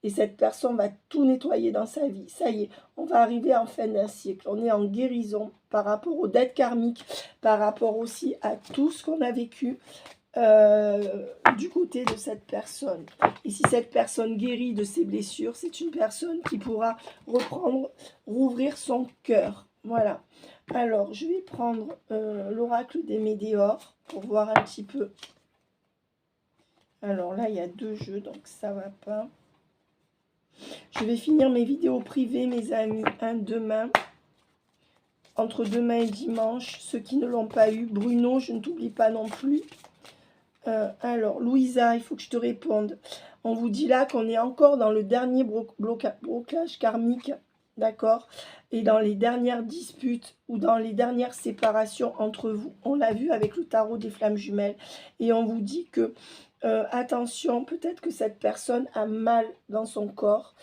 Et cette personne va tout nettoyer dans sa vie. Ça y est, on va arriver en fin d'un cycle. On est en guérison par rapport aux dettes karmiques, par rapport aussi à tout ce qu'on a vécu du côté de cette personne. Et si cette personne guérit de ses blessures, c'est une personne qui pourra rouvrir son cœur. Voilà. Alors, je vais prendre l'oracle des météores pour voir un petit peu. Alors là, il y a 2 jeux, donc ça va pas. Je vais finir mes vidéos privées, mes amis, demain. Entre demain et dimanche, ceux qui ne l'ont pas eu. Bruno, je ne t'oublie pas non plus. Alors, Louisa, il faut que je te réponde. On vous dit là qu'on est encore dans le dernier blocage karmique, d'accord? Et dans les dernières disputes ou dans les dernières séparations entre vous. On l'a vu avec le tarot des flammes jumelles. Et on vous dit que, attention, peut-être que cette personne a mal dans son corps.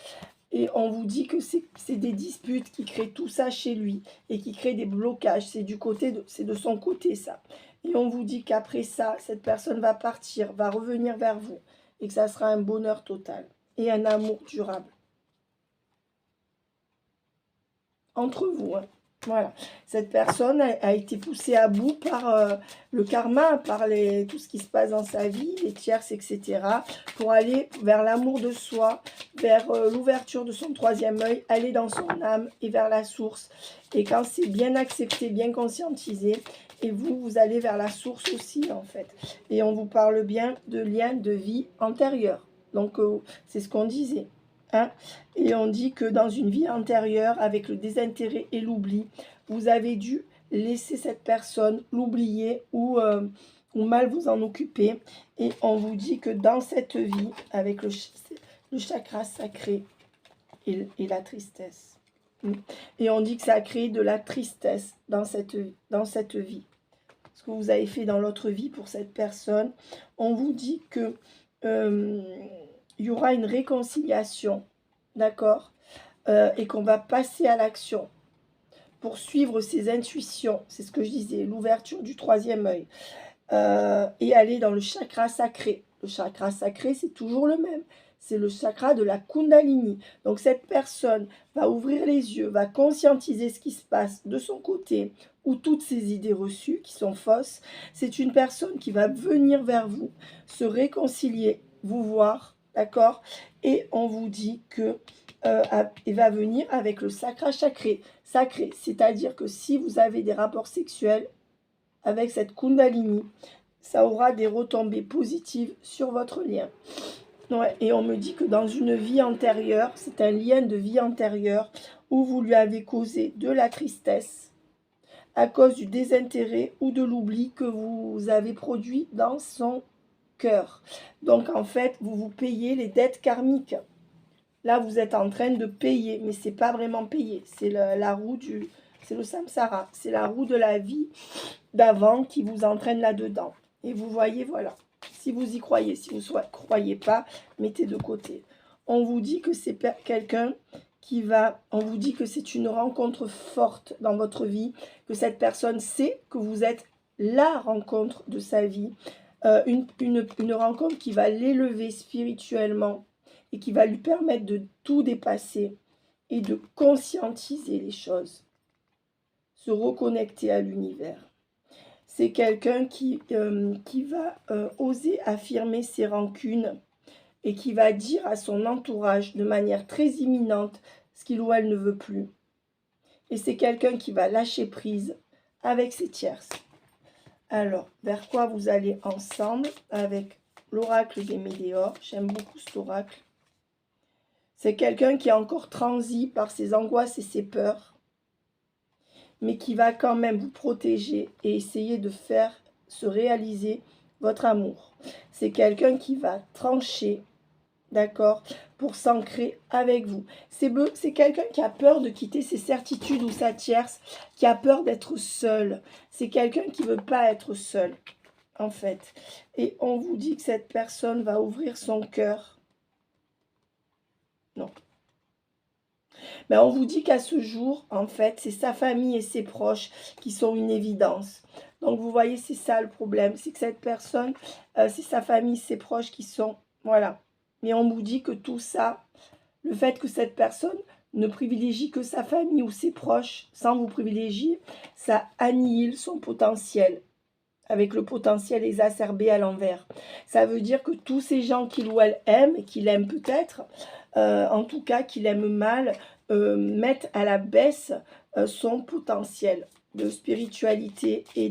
Et on vous dit que c'est des disputes qui créent tout ça chez lui et qui créent des blocages. C'est de son côté, ça. Et on vous dit qu'après ça, cette personne va partir, va revenir vers vous. Et que ça sera un bonheur total. Et un amour durable. Entre vous, hein. Voilà. Cette personne a été poussée à bout par le karma, par tout ce qui se passe dans sa vie, les tierces, etc. Pour aller vers l'amour de soi, vers l'ouverture de son 3e œil, aller dans son âme et vers la source. Et quand c'est bien accepté, bien conscientisé, et vous allez vers la source aussi, en fait. Et on vous parle bien de liens de vie antérieure. Donc, c'est ce qu'on disait. Hein? Et on dit que dans une vie antérieure, avec le désintérêt et l'oubli, vous avez dû laisser cette personne, l'oublier ou mal vous en occuper. Et on vous dit que dans cette vie, avec le chakra sacré et la tristesse. Et on dit que ça a créé de la tristesse dans cette vie. Ce que vous avez fait dans l'autre vie pour cette personne. On vous dit que il y aura une réconciliation, d'accord, et qu'on va passer à l'action pour suivre ses intuitions, c'est ce que je disais, l'ouverture du 3e œil, et aller dans le chakra sacré. Le chakra sacré, c'est toujours le même, c'est le chakra de la Kundalini. Donc cette personne va ouvrir les yeux, va conscientiser ce qui se passe de son côté, ou toutes ces idées reçues qui sont fausses. C'est une personne qui va venir vers vous, se réconcilier, vous voir, d'accord? Et on vous dit que il va venir avec le chakra sacré, c'est-à-dire que si vous avez des rapports sexuels avec cette Kundalini, ça aura des retombées positives sur votre lien. Ouais, et on me dit que dans une vie antérieure, c'est un lien de vie antérieure où vous lui avez causé de la tristesse à cause du désintérêt ou de l'oubli que vous avez produit dans son cœur. Donc en fait, vous payez les dettes karmiques. Là, vous êtes en train de payer, mais c'est pas vraiment payer. C'est la roue c'est le samsara, c'est la roue de la vie d'avant qui vous entraîne là-dedans. Et vous voyez, voilà. Si vous y croyez, si vous ne croyez pas, mettez de côté. On vous dit que c'est quelqu'un qui va... On vous dit que c'est une rencontre forte dans votre vie, que cette personne sait que vous êtes la rencontre de sa vie, une rencontre qui va l'élever spirituellement et qui va lui permettre de tout dépasser et de conscientiser les choses, se reconnecter à l'univers. C'est quelqu'un qui va oser affirmer ses rancunes et qui va dire à son entourage de manière très imminente ce qu'il ou elle ne veut plus. Et c'est quelqu'un qui va lâcher prise avec ses tierces. Alors, vers quoi vous allez ensemble avec l'oracle des Météores? J'aime beaucoup cet oracle. C'est quelqu'un qui est encore transi par ses angoisses et ses peurs, mais qui va quand même vous protéger et essayer de faire se réaliser votre amour. C'est quelqu'un qui va trancher, d'accord, pour s'ancrer avec vous. C'est quelqu'un qui a peur de quitter ses certitudes ou sa tierce, qui a peur d'être seul. C'est quelqu'un qui ne veut pas être seul, en fait. Et on vous dit que cette personne va ouvrir son cœur. Non. Mais on vous dit qu'à ce jour, en fait, c'est sa famille et ses proches qui sont une évidence. Donc, vous voyez, c'est ça le problème. C'est que cette personne, c'est sa famille, ses proches qui sont... Voilà. Mais on vous dit que tout ça, le fait que cette personne ne privilégie que sa famille ou ses proches sans vous privilégier, ça annihile son potentiel, avec le potentiel exacerbé à l'envers. Ça veut dire que tous ces gens qu'il ou elle aime, et qu'il aime peut-être, en tout cas qu'il aime mal, mettent à la baisse son potentiel de spiritualité et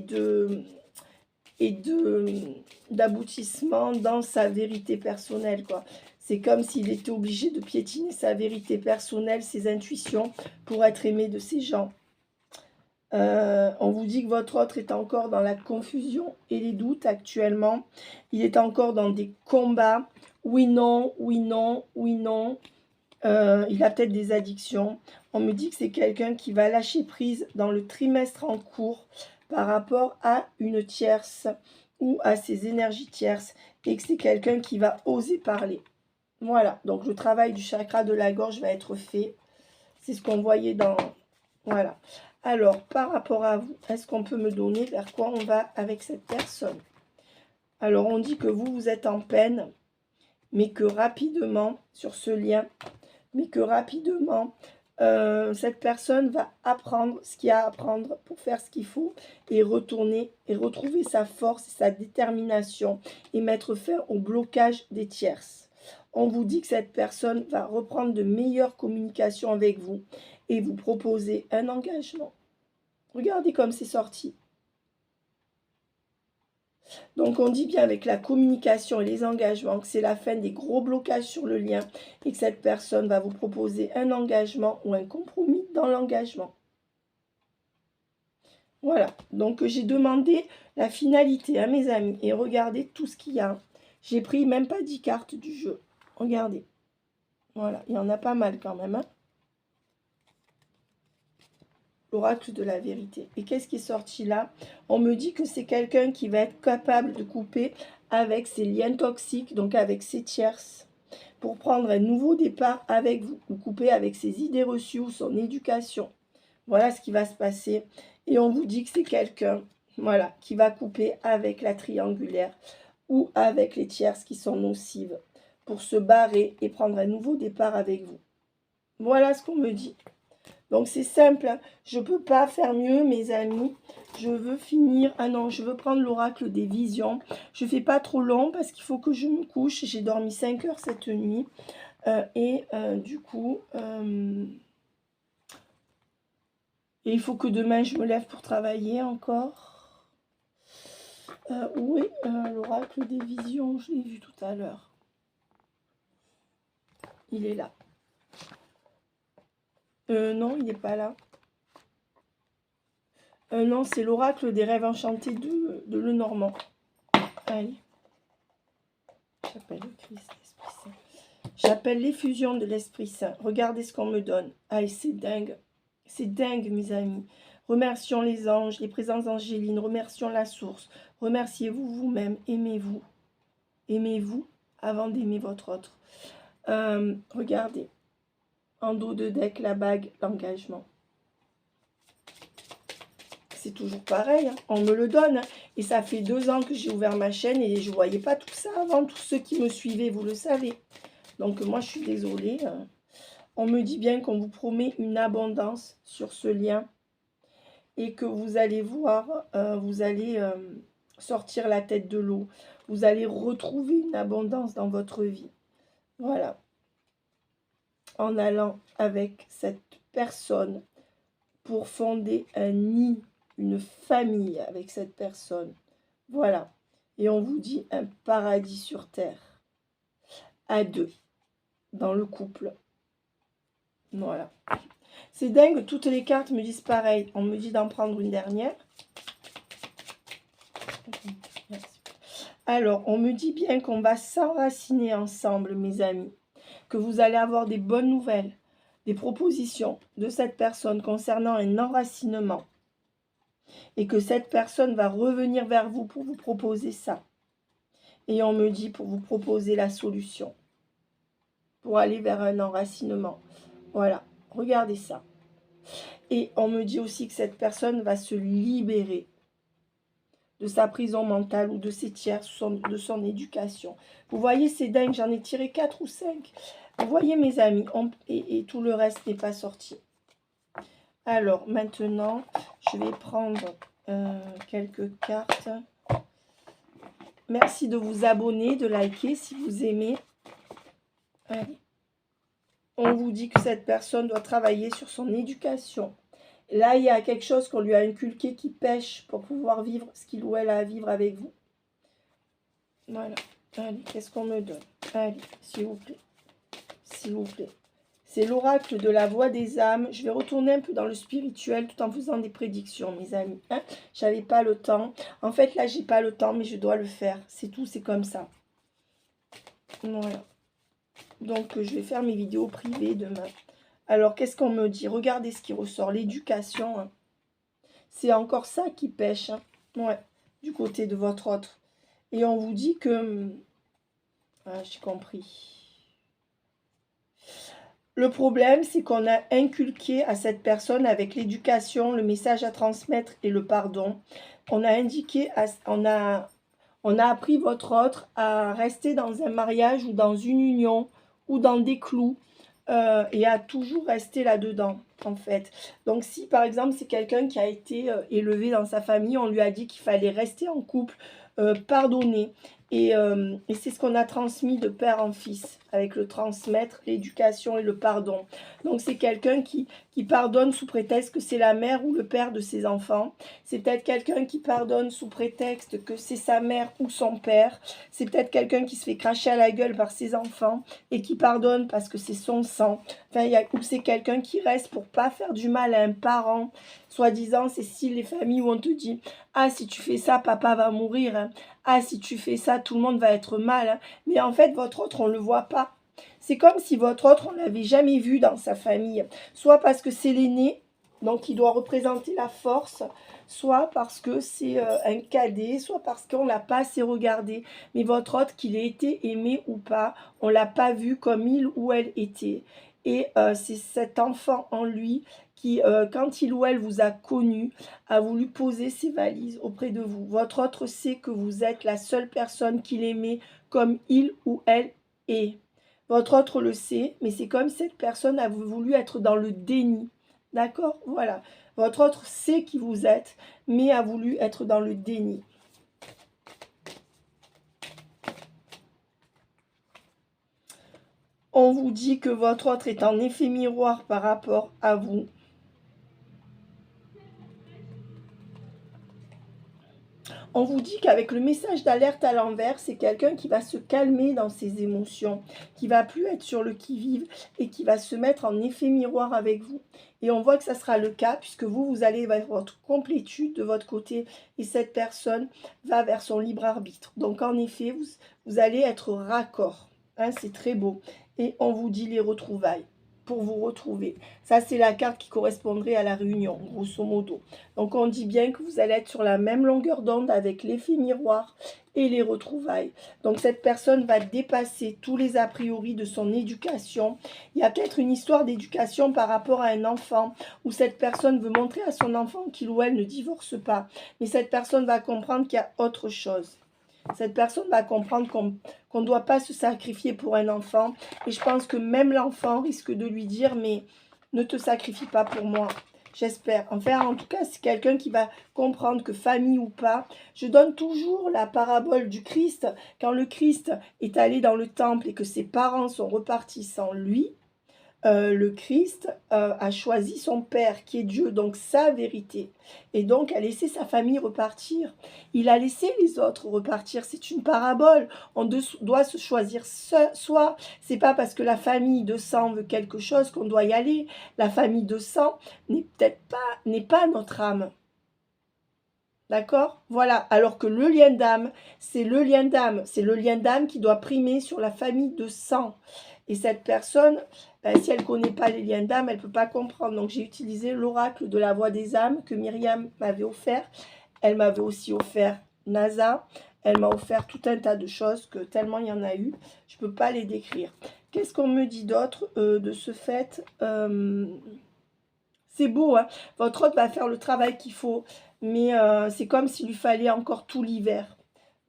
d'aboutissement dans sa vérité personnelle, quoi. C'est comme s'il était obligé de piétiner sa vérité personnelle, ses intuitions, pour être aimé de ces gens. On vous dit que votre autre est encore dans la confusion et les doutes actuellement. Il est encore dans des combats. Oui, non, oui, non, oui, non. Il a peut-être des addictions. On me dit que c'est quelqu'un qui va lâcher prise dans le trimestre en cours par rapport à une tierce ou à ses énergies tierces, et que c'est quelqu'un qui va oser parler. Voilà, donc le travail du chakra de la gorge va être fait. C'est ce qu'on voyait dans... Voilà. Alors, par rapport à vous, est-ce qu'on peut me donner vers quoi on va avec cette personne? Alors, on dit que vous êtes en peine, mais que rapidement, sur ce lien, cette personne va apprendre ce qu'il y a à apprendre pour faire ce qu'il faut et retourner et retrouver sa force et sa détermination et mettre fin au blocage des tierces. On vous dit que cette personne va reprendre de meilleures communications avec vous et vous proposer un engagement. Regardez comme c'est sorti. Donc, on dit bien avec la communication et les engagements que c'est la fin des gros blocages sur le lien et que cette personne va vous proposer un engagement ou un compromis dans l'engagement. Voilà. Donc, j'ai demandé la finalité à mes amis et regardez tout ce qu'il y a. J'ai pris même pas 10 cartes du jeu. Regardez. Voilà. Il y en a pas mal quand même, hein. L'oracle de la vérité. Et qu'est-ce qui est sorti là? On me dit que c'est quelqu'un qui va être capable de couper avec ses liens toxiques, donc avec ses tierces, pour prendre un nouveau départ avec vous, ou couper avec ses idées reçues ou son éducation. Voilà ce qui va se passer. Et on vous dit que c'est quelqu'un, voilà, qui va couper avec la triangulaire ou avec les tierces qui sont nocives pour se barrer et prendre un nouveau départ avec vous. Voilà ce qu'on me dit. Donc, c'est simple, hein. Je ne peux pas faire mieux, mes amis. Je veux finir... Ah non, je veux prendre l'oracle des visions. Je ne fais pas trop long parce qu'il faut que je me couche. J'ai dormi 5 heures cette nuit. Du coup... et il faut que demain, je me lève pour travailler encore. Oui, l'oracle des visions, je l'ai vu tout à l'heure. Il est là. Non, il n'est pas là. Non, c'est l'oracle des rêves enchantés de Lenormand. Allez. J'appelle le Christ, l'Esprit Saint. J'appelle l'effusion de l'Esprit Saint. Regardez ce qu'on me donne. Allez, c'est dingue. C'est dingue, mes amis. Remercions les anges, les présences angélines, remercions la source. Remerciez-vous vous-même, aimez-vous. Aimez-vous avant d'aimer votre autre. Regardez, en dos de deck, la bague, l'engagement. C'est toujours pareil, hein. On me le donne. Hein. Et ça fait 2 ans que j'ai ouvert ma chaîne et je ne voyais pas tout ça avant. Tous ceux qui me suivaient, vous le savez. Donc moi, je suis désolée. On me dit bien qu'on vous promet une abondance sur ce lien. Et que vous allez voir, vous allez sortir la tête de l'eau. Vous allez retrouver une abondance dans votre vie. Voilà. En allant avec cette personne pour fonder un nid, une famille avec cette personne. Voilà. Et on vous dit un paradis sur terre. À 2. Dans le couple. Voilà. C'est dingue, toutes les cartes me disent pareil. On me dit d'en prendre une dernière. Alors, on me dit bien qu'on va s'enraciner ensemble, mes amis. Que vous allez avoir des bonnes nouvelles, des propositions de cette personne concernant un enracinement. Et que cette personne va revenir vers vous pour vous proposer ça. Et on me dit pour vous proposer la solution. Pour aller vers un enracinement. Voilà, regardez ça. Et on me dit aussi que cette personne va se libérer de sa prison mentale ou de ses tiers, de son éducation. Vous voyez, c'est dingue, j'en ai tiré 4 ou 5. Vous voyez, mes amis, et tout le reste n'est pas sorti. Alors, maintenant, je vais prendre quelques cartes. Merci de vous abonner, de liker si vous aimez. Allez. On vous dit que cette personne doit travailler sur son éducation. Là, il y a quelque chose qu'on lui a inculqué qui pêche pour pouvoir vivre ce qu'il ou elle a à vivre avec vous. Voilà. Allez, qu'est-ce qu'on me donne? Allez, s'il vous plaît. S'il vous plaît. C'est l'oracle de la voix des âmes. Je vais retourner un peu dans le spirituel tout en faisant des prédictions, mes amis. Hein, j'avais pas le temps. En fait, là, j'ai pas le temps, mais je dois le faire. C'est tout, c'est comme ça. Voilà. Donc, je vais faire mes vidéos privées demain. Alors, qu'est-ce qu'on me dit? Regardez ce qui ressort. L'éducation, hein. C'est encore ça qui pêche. Hein. Ouais, du côté de votre autre. Et on vous dit que... Ah, j'ai compris. Le problème, c'est qu'on a inculqué à cette personne avec l'éducation, le message à transmettre et le pardon. On a indiqué, on a appris votre autre à rester dans un mariage ou dans une union ou dans des clous et à toujours rester là-dedans, en fait. Donc, si par exemple, c'est quelqu'un qui a été élevé dans sa famille, on lui a dit qu'il fallait rester en couple, pardonner. Et c'est ce qu'on a transmis de père en fils, avec le transmettre, l'éducation et le pardon. Donc c'est quelqu'un qui pardonne sous prétexte que c'est la mère ou le père de ses enfants. C'est peut-être quelqu'un qui pardonne sous prétexte que c'est sa mère ou son père. C'est peut-être quelqu'un qui se fait cracher à la gueule par ses enfants et qui pardonne parce que c'est son sang. Enfin, ou c'est quelqu'un qui reste pour pas faire du mal à un parent. Soi-disant, c'est si les familles où on te dit « Ah, si tu fais ça, papa va mourir. Hein. Ah, si tu fais ça, tout le monde va être mal. Hein. » Mais en fait, votre autre, on ne le voit pas. C'est comme si votre autre, on ne l'avait jamais vu dans sa famille. Soit parce que c'est l'aîné, donc il doit représenter la force, soit parce que c'est un cadet, soit parce qu'on ne l'a pas assez regardé. Mais votre autre, qu'il ait été aimé ou pas, on ne l'a pas vu comme il ou elle était. Et c'est cet enfant en lui qui, quand il ou elle vous a connu, a voulu poser ses valises auprès de vous. Votre autre sait que vous êtes la seule personne qu'il aimait comme il ou elle est. Votre autre le sait, mais c'est comme cette personne a voulu être dans le déni. D'accord? Voilà. Votre autre sait qui vous êtes, mais a voulu être dans le déni. On vous dit que votre autre est en effet miroir par rapport à vous. On vous dit qu'avec le message d'alerte à l'envers, c'est quelqu'un qui va se calmer dans ses émotions, qui va plus être sur le qui-vive et qui va se mettre en effet miroir avec vous. Et on voit que ça sera le cas puisque vous allez vers votre complétude de votre côté et cette personne va vers son libre arbitre. Donc en effet, vous allez être raccord. Hein, c'est très beau. Et on vous dit les retrouvailles. pour vous retrouver. Ça, c'est la carte qui correspondrait à la réunion, grosso modo. Donc, on dit bien que vous allez être sur la même longueur d'onde avec l'effet miroir et les retrouvailles. Donc, cette personne va dépasser tous les a priori de son éducation. Il y a peut-être une histoire d'éducation par rapport à un enfant où cette personne veut montrer à son enfant qu'il ou elle ne divorce pas. Mais cette personne va comprendre qu'il y a autre chose. Cette personne va comprendre qu'on ne doit pas se sacrifier pour un enfant. Et je pense que même l'enfant risque de lui dire, mais ne te sacrifie pas pour moi. J'espère. Enfin, en tout cas, c'est quelqu'un qui va comprendre que famille ou pas, je donne toujours la parabole du Christ. Quand le Christ est allé dans le temple et que ses parents sont repartis sans lui, le Christ a choisi son Père qui est Dieu, donc sa vérité, et donc a laissé sa famille repartir. Il a laissé les autres repartir. C'est une parabole. On doit se choisir soi. C'est pas parce que la famille de sang veut quelque chose qu'on doit y aller. La famille de sang n'est pas notre âme. D'accord? Voilà. Alors que le lien d'âme, c'est le lien d'âme. C'est le lien d'âme qui doit primer sur la famille de sang. Et cette personne, si elle ne connaît pas les liens d'âme, elle ne peut pas comprendre. Donc, j'ai utilisé l'oracle de la voix des âmes que Myriam m'avait offert. Elle m'avait aussi offert NASA. Elle m'a offert tout un tas de choses, que tellement il y en a eu. Je ne peux pas les décrire. Qu'est-ce qu'on me dit d'autre de ce fait? C'est beau, hein? Votre hôte va faire le travail qu'il faut. Mais c'est comme s'il lui fallait encore tout l'hiver.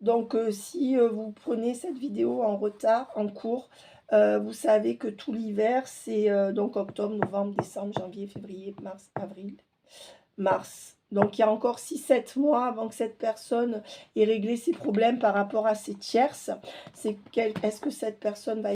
Donc, si vous prenez cette vidéo en retard, en cours, vous savez que tout l'hiver, c'est donc octobre, novembre, décembre, janvier, février, mars, avril, mars. Donc, il y a encore 6-7 mois avant que cette personne ait réglé ses problèmes par rapport à ses tierces. Est-ce que cette personne va